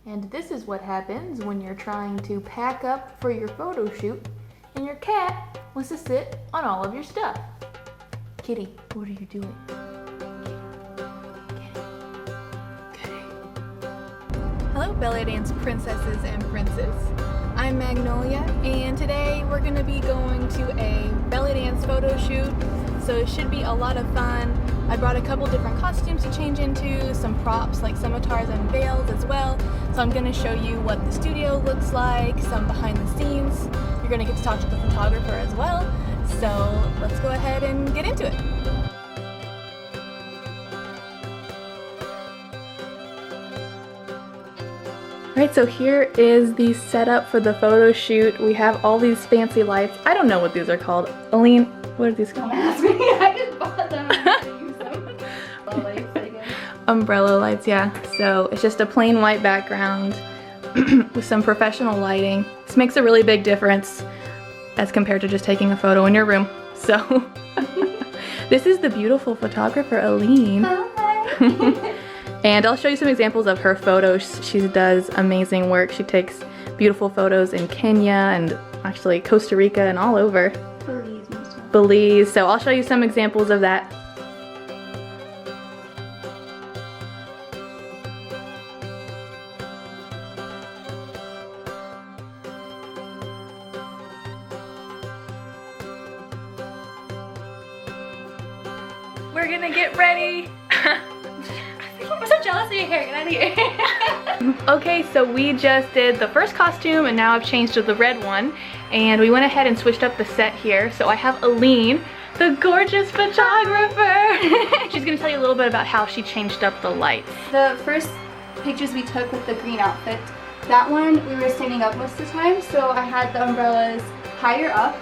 And this is what happens when you're trying to pack up for your photo shoot and your cat wants to sit on all of your stuff. Kitty, what are you doing? Hello, Bellydance princesses and princes. I'm Magnolia, and today we're going to be going to a Bellydance photo shoot, so it should be a lot of fun. I brought a couple different costumes to change into, some props like scimitars and veils as well, so I'm going to show you what the studio looks like, some behind the scenes. You're going to get to talk to the photographer as well, so let's go ahead and get into it. Alright, so here is the setup for the photo shoot. We have all these fancy lights. I don't know what these are called. Aline, what are these called? I just bought them and I'm gonna use them. Lights, I guess. Umbrella lights, yeah. So it's just a plain white background with some professional lighting. This makes a really big difference as compared to just taking a photo in your room. So this is the beautiful photographer, Aline. Hi. And I'll show you some examples of her photos. She does amazing work. She takes beautiful photos in Kenya and actually Costa Rica and all over. Belize, most of Belize. So I'll show you some examples of that. We're gonna get ready. I'm so jealous of your hair. Get out of here. Okay, so we just did the first costume and now I've changed to the red one. And we went ahead and switched up the set here. So I have Aline, the gorgeous photographer. She's gonna tell you a little bit about how she changed up the lights. The first pictures we took with the green outfit, that one we were standing up most of the time, so I had the umbrellas higher up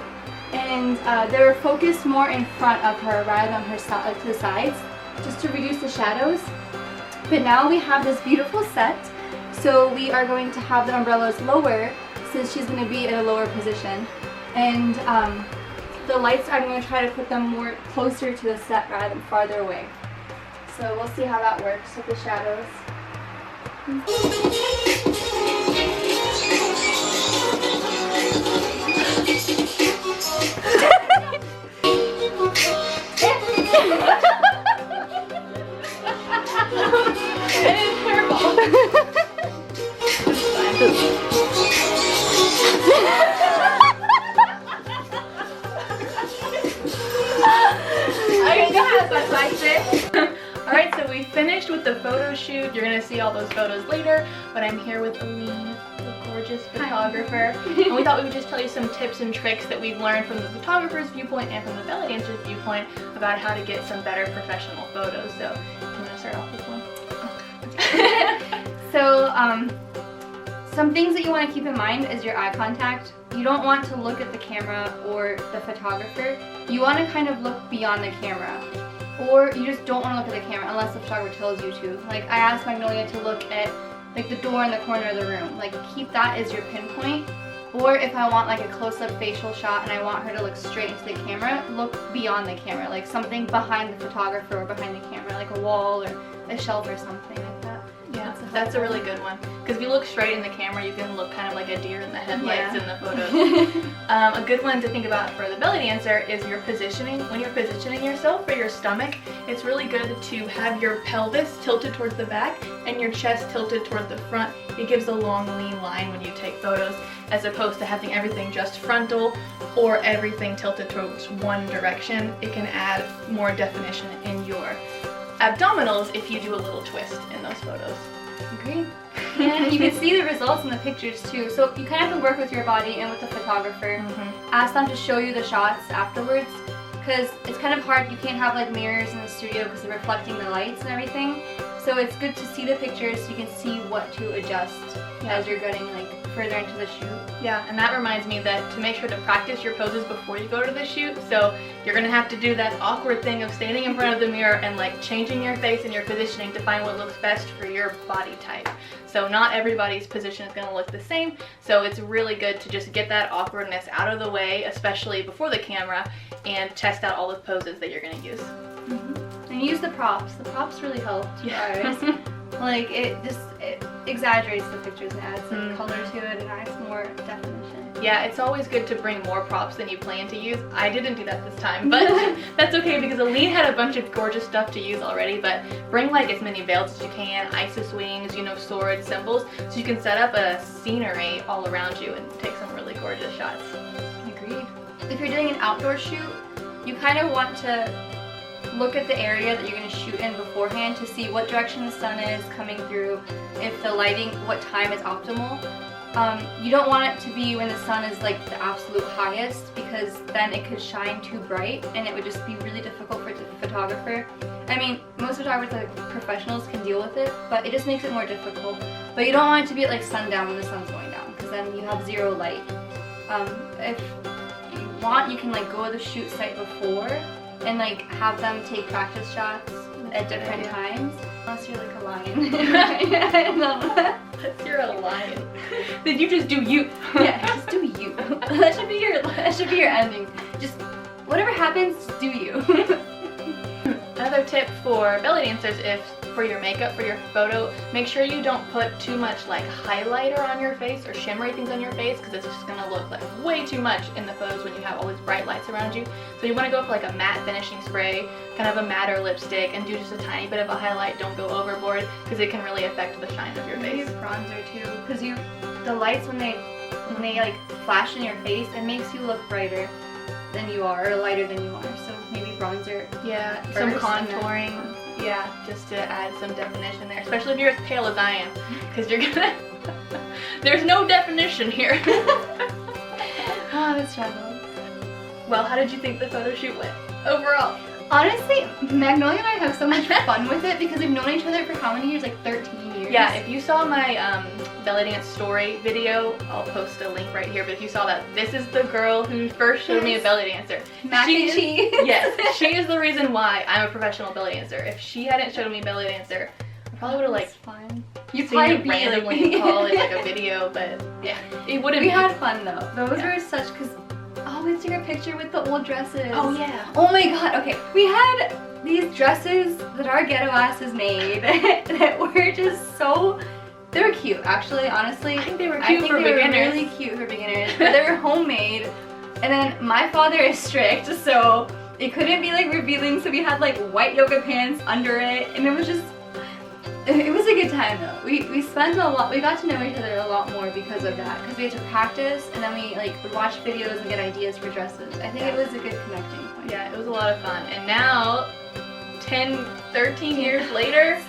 and they were focused more in front of her rather than her to the sides, just to reduce the shadows. But now we have this beautiful set, so we are going to have the umbrellas lower since she's going to be in a lower position. And the lights, I'm going to try to put them more closer to the set rather than farther away. So we'll see how that works with the shadows. Alright, so we finished with the photo shoot. You're going to see all those photos later, but I'm here with Aline, the gorgeous photographer. And we thought we would just tell you some tips and tricks that we've learned from the photographer's viewpoint and from the belly dancer's viewpoint about how to get some better professional photos. So, you want to start off with one? So, some things that you want to keep in mind is your eye contact. You don't want to look at the camera or the photographer. You want to kind of look beyond the camera. Or you just don't want to look at the camera unless the photographer tells you to. Like, I asked Magnolia to look at like the door in the corner of the room. Like, keep that as your pinpoint. Or if I want like a close-up facial shot and I want her to look straight into the camera, look beyond the camera. Like something behind the photographer or behind the camera, like a wall or a shelf or something like that. Yeah, that's a really good one. Because if you look straight in the camera, you can look kind of like a deer in the headlights in the photos. A good one to think about for the belly dancer is your positioning. When you're positioning yourself for your stomach, it's really good to have your pelvis tilted towards the back and your chest tilted toward the front. It gives a long, lean line when you take photos, as opposed to having everything just frontal or everything tilted towards one direction. It can add more definition in your abdominals if you do a little twist in those photos. Agreed. And you can see the results in the pictures too. So you kind of have to work with your body and with the photographer. Ask them to show you the shots afterwards, because it's kind of hard. You can't have like mirrors in the studio because they're reflecting the lights and everything. So it's good to see the pictures so you can see what to adjust as you're getting like further into the shoot. Yeah, and that reminds me that to make sure to practice your poses before you go to the shoot. So you're gonna have to do that awkward thing of standing in front of the mirror and like changing your face and your positioning to find what looks best for your body type. So not everybody's position is gonna look the same. So it's really good to just get that awkwardness out of the way, especially before the camera, and test out all the poses that you're gonna use. And use the props. The props really help. Yeah. Like exaggerates the pictures and adds some color to it and adds more definition. Yeah, it's always good to bring more props than you plan to use. I didn't do that this time, but that's okay because Aline had a bunch of gorgeous stuff to use already, but bring like as many veils as you can, Isis wings, you know, swords, symbols, so you can set up a scenery all around you and take some really gorgeous shots. Agreed. If you're doing an outdoor shoot, you kind of want to look at the area that you're going to shoot in beforehand to see what direction the sun is coming through, if the lighting, what time is optimal. You don't want it to be when the sun is like the absolute highest because then it could shine too bright and it would just be really difficult for the photographer. I mean, most photographers, like professionals, can deal with it, but it just makes it more difficult. But you don't want it to be at like sundown when the sun's going down because then you have zero light. If you want, you can like go to the shoot site before and like have them take practice shots at different times. Unless you're like a lion. I don't know. Unless you're a lion. Then you just do you. Yeah, just do you. That should be your ending. Just whatever happens, just do you. Another tip for belly dancers, if for your makeup, for your photo, make sure you don't put too much like highlighter on your face or shimmery things on your face because it's just gonna look like way too much in the photos when you have all these bright lights around you. So you want to go for like a matte finishing spray, kind of a matter lipstick, and do just a tiny bit of a highlight. Don't go overboard because it can really affect the shine of your face. Use bronzer too, because the lights when they like flash in your face, it makes you look brighter than you are or lighter than you are. So maybe bronzer. Yeah, some contouring. Yeah, just to add some definition there, especially if you're as pale as I am, because you're gonna. There's no definition here. Oh, the struggle. Well, how did you think the photo shoot went overall? Honestly, Magnolia and I have so much fun with it because we've known each other for how many years? Like 13 years. Yeah, if you saw my Bellydance story video, I'll post a link right here, but if you saw that, this is the girl who first showed me a belly dancer. Mac and cheese. Yes, she is the reason why I'm a professional belly dancer. If she hadn't showed me belly dancer, I probably would have like fun. You'd seen it randomly in college, like a video, but yeah, it wouldn't. We had fun though. Those were such, because we took a picture with the old dresses. Oh yeah. Oh my god. Okay, we had these dresses that our ghetto asses made that were just so. They were cute, actually. Honestly, I think they were cute for beginners. Were really cute for beginners. But they were homemade, and then my father is strict, so it couldn't be like revealing. So we had like white yoga pants under it, and it was just. It was a good time though. We spent a lot. We got to know each other a lot more because of that. Because we had to practice, and then we like would watch videos and get ideas for dresses. I think it was a good connecting point. Yeah, it was a lot of fun. And now, 10, 13 years later,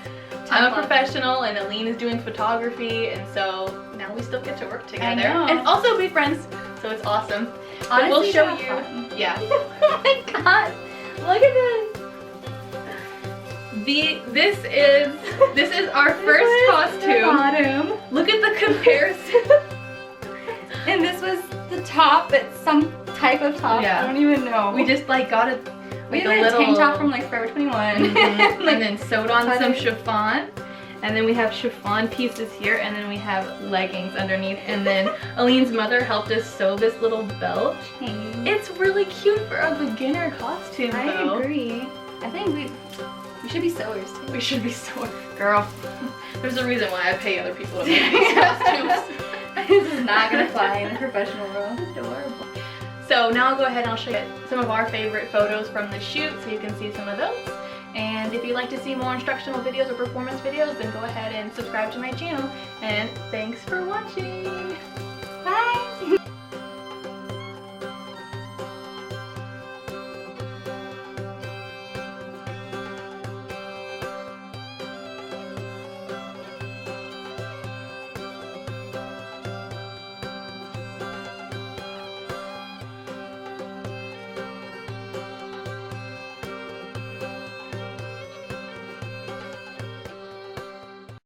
I'm a professional, and Aline is doing photography, and so now we still get to work together and also be friends. So it's awesome. Honestly, but we'll show you. Fun. Yeah. Oh my god! Look at this. This is our first costume. Bottom. Look at the comparison. And this was the top. It's some type of top. Yeah. I don't even know. We just like got it. We had a tank top from like Forever 21. And then sewed on some chiffon. And then we have chiffon pieces here, and then we have leggings underneath. And then Aline's mother helped us sew this little belt. It's really cute for a beginner costume, though. I agree. I think we should be sewers too. We should be sewers. Girl, there's a reason why I pay other people to make these costumes. This is not going to fly in the professional world. Adorable. So now I'll go ahead and I'll show you some of our favorite photos from the shoot so you can see some of those. And if you'd like to see more instructional videos or performance videos, then go ahead and subscribe to my channel. And thanks for watching.